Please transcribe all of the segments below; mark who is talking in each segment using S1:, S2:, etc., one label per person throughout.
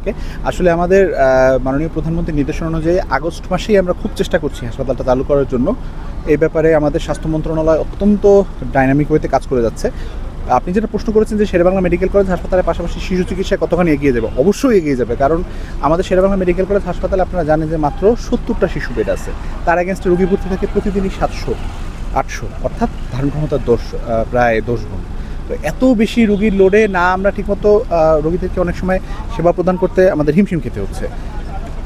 S1: থাকে। আসলে আমাদের মাননীয় প্রধানমন্ত্রীর নির্দেশনা অনুযায়ী আগস্ট মাসেই আমরা খুব চেষ্টা করছি হাসপাতালটা চালু করার জন্য। এই ব্যাপারে আমাদের স্বাস্থ্য মন্ত্রণালয় অত্যন্ত ডাইনামিক ওয়েতে কাজ করে যাচ্ছে। আপনি যেটা প্রশ্ন করেছেন যে শেরেবাংলা মেডিকেল কলেজ হাসপাতালের পাশাপাশি শিশু চিকিৎসায় কতখানি এগিয়ে যাবে, অবশ্যই এগিয়ে যাবে। কারণ আমাদের শেরেবাংলা মেডিকেল কলেজ হাসপাতালে আপনারা জানেন যে মাত্র 70টা শিশু বেড আছে, তার এগেনস্টে রোগী ভর্তি থাকে প্রতিদিনই 700-800, অর্থাৎ ধারণ ক্ষমতার প্রায় 10 গুণ। তো এত বেশি রোগীর লোডে না আমরা ঠিকমতো রোগীদেরকে অনেক সময় সেবা প্রদান করতে আমাদের হিমশিম খেতে হচ্ছে।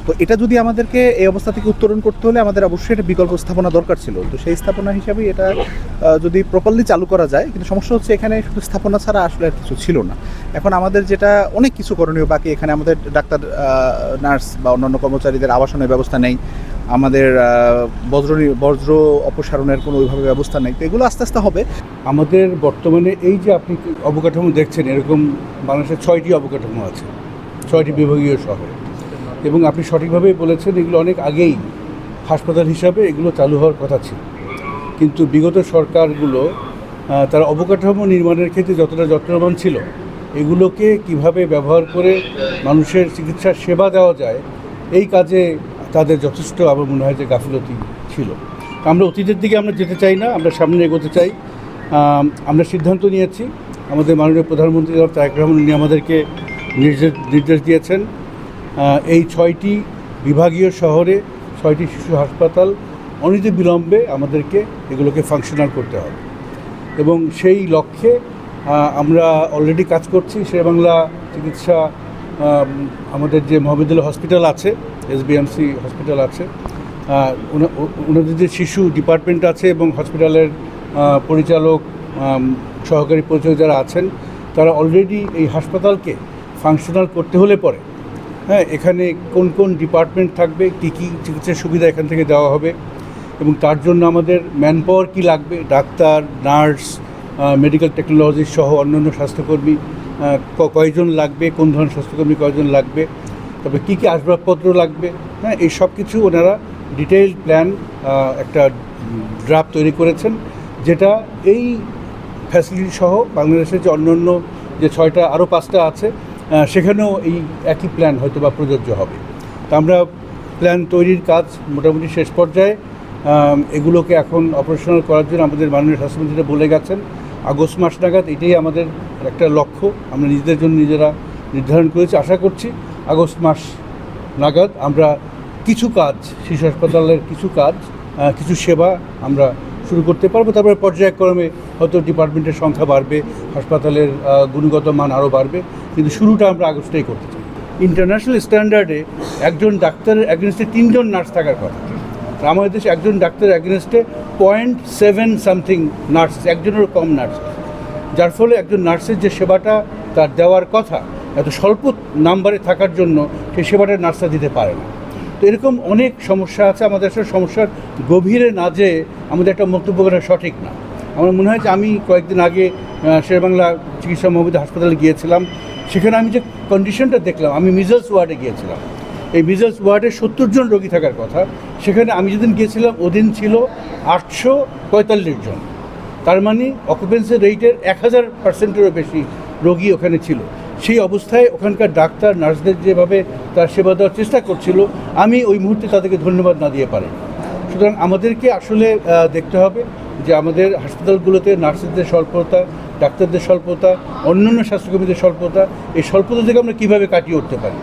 S1: তো এটা যদি আমাদেরকে এই অবস্থা থেকে উত্তরণ করতে হলে আমাদের অবশ্যই একটা বিকল্প স্থাপনা দরকার ছিল। তো সেই স্থাপনা হিসাবে এটা যদি প্রপারলি চালু করা যায়, কিন্তু সমস্যা হচ্ছে এখানে শুধু স্থাপনা ছাড়া আসলে আর কিছু ছিল না। এখন আমাদের যেটা অনেক কিছু করণীয় বাকি, এখানে আমাদের ডাক্তার, নার্স বা অন্যান্য কর্মচারীদের আবাসনের ব্যবস্থা নেই, আমাদের বজ্র অপসারণের কোনো ওইভাবে ব্যবস্থা নেই। তো এগুলো আস্তে আস্তে হবে।
S2: আমাদের বর্তমানে এই যে আপনি অবকাঠামো দেখছেন, এরকম বাংলাদেশের 6টি অবকাঠামো আছে, 6টি বিভাগীয় শহরে। এবং আপনি সঠিকভাবেই বলেছেন, এগুলো অনেক আগেই হাসপাতাল হিসাবে এগুলো চালু হওয়ার কথা ছিল। কিন্তু বিগত সরকারগুলো তারা অবকাঠামো নির্মাণের ক্ষেত্রে যতটা যত্নবান ছিল, এগুলোকে কিভাবে ব্যবহার করে মানুষের চিকিৎসার সেবা দেওয়া যায়, এই কাজে তাদের যথেষ্ট আমার মনে হয় যে গাফিলতি ছিল। আমরা অতীতের দিকে আমরা যেতে চাই না, আমরা সামনে এগোতে চাই। আমরা সিদ্ধান্ত নিয়েছি, আমাদের মাননীয় প্রধানমন্ত্রী তারেক রহমান উনি আমাদেরকে নির্দেশ দিয়েছেন, এই 6টি বিভাগীয় শহরে 6টি শিশু হাসপাতাল অনতিবিলম্বে আমাদেরকে এগুলোকে ফাংশনাল করতে হবে। এবং সেই লক্ষ্যে আমরা অলরেডি কাজ করছি। শেরেবাংলা চিকিৎসা, আমাদের যে মহাবিদ্যালয় হসপিটাল আছে, SBMC হসপিটাল আছে, ওনাদের যে শিশু ডিপার্টমেন্ট আছে এবং হসপিটালের পরিচালক, সহকারী পরিচালক যারা আছেন, তারা অলরেডি এই হাসপাতালকে ফাংশনাল করতে হলে পরে এখানে কোন কোন ডিপার্টমেন্ট থাকবে, কী কী চিকিৎসার সুবিধা এখান থেকে দেওয়া হবে, এবং তার জন্য আমাদের ম্যান পাওয়ার কী লাগবে, ডাক্তার, নার্স, মেডিকেল টেকনোলজিস্ট সহ অন্যান্য স্বাস্থ্যকর্মী কয়জন লাগবে, কোন ধরনের স্বাস্থ্যকর্মী কয়জন লাগবে, তবে কী কী আসবাবপত্র লাগবে, এই সব কিছু ওনারা ডিটেইলড প্ল্যান একটা ড্রাফট তৈরি করেছেন, যেটা এই ফ্যাসিলিটি সহ বাংলাদেশের যে অন্যান্য যে 6টা আরও 5টা আছে সেখানেও এই একই প্ল্যান হয়তো বা প্রযোজ্য হবে। তা আমরা প্ল্যান তৈরির কাজ মোটামুটি শেষ পর্যায়ে। এগুলোকে এখন অপারেশনাল করার জন্য আমাদের মাননীয় স্বাস্থ্যমন্ত্রী বলে গেছেন আগস্ট মাস নাগাদ। এটাই আমাদের একটা লক্ষ্য, আমরা নিজেদের জন্য নিজেরা নির্ধারণ করেছি। আশা করছি আগস্ট মাস নাগাদ আমরা কিছু কাজ, শিশু হাসপাতালের কিছু সেবা আমরা শুরু করতে পারবো। তারপরে পর্যায়ক্রমে হয়তো ডিপার্টমেন্টের সংখ্যা বাড়বে, হাসপাতালের গুণগত মান আরও বাড়বে, কিন্তু শুরুটা আমরা আগস্টেই করতে চাই। ইন্টারন্যাশনাল স্ট্যান্ডার্ডে একজন ডাক্তারের অ্যাগেনস্টে 3 জন নার্স থাকার কথা। আমাদের দেশে একজন ডাক্তারের অ্যাগেনস্টে 0.7 সামথিং নার্স, একজনেরও কম নার্স, যার ফলে একজন নার্সের যে সেবাটা তার দেওয়ার কথা, এত স্বল্প নাম্বারে থাকার জন্য সেই সেবাটা নার্সরা দিতে পারে না। তো এরকম অনেক সমস্যা আছে আমাদের দেশের। সমস্যার গভীরে না যেয়ে আমাদের একটা মন্তব্য করা সঠিক না। আমার মনে হয় যে আমি কয়েকদিন আগে শেরেবাংলা চিকিৎসা মহাবিদ্যালয় হাসপাতালে গিয়েছিলাম, সেখানে আমি যে কন্ডিশনটা দেখলাম, আমি মিজলস ওয়ার্ডে গিয়েছিলাম, এই মিজলস ওয়ার্ডে 70 জন রোগী থাকার কথা, সেখানে আমি যেদিন গিয়েছিলাম ওদিন ছিল 845 জন। তার মানে অকুপেন্সি রেটের 1000%-এরও বেশি রোগী ওখানে ছিল। সেই অবস্থায় ওখানকার ডাক্তার, নার্সদের যেভাবে তার সেবা দেওয়ার চেষ্টা করছিল, আমি ওই মুহূর্তে তাদেরকে ধন্যবাদ না দিয়ে পারি। সুতরাং আমাদেরকে আসলে দেখতে হবে যে আমাদের হাসপাতালগুলোতে নার্সদের স্বল্পতা, ডাক্তারদের স্বল্পতা, অন্যান্য স্বাস্থ্যকর্মীদের স্বল্পতা, এই স্বল্পতা থেকে আমরা কীভাবে কাটিয়ে উঠতে পারি।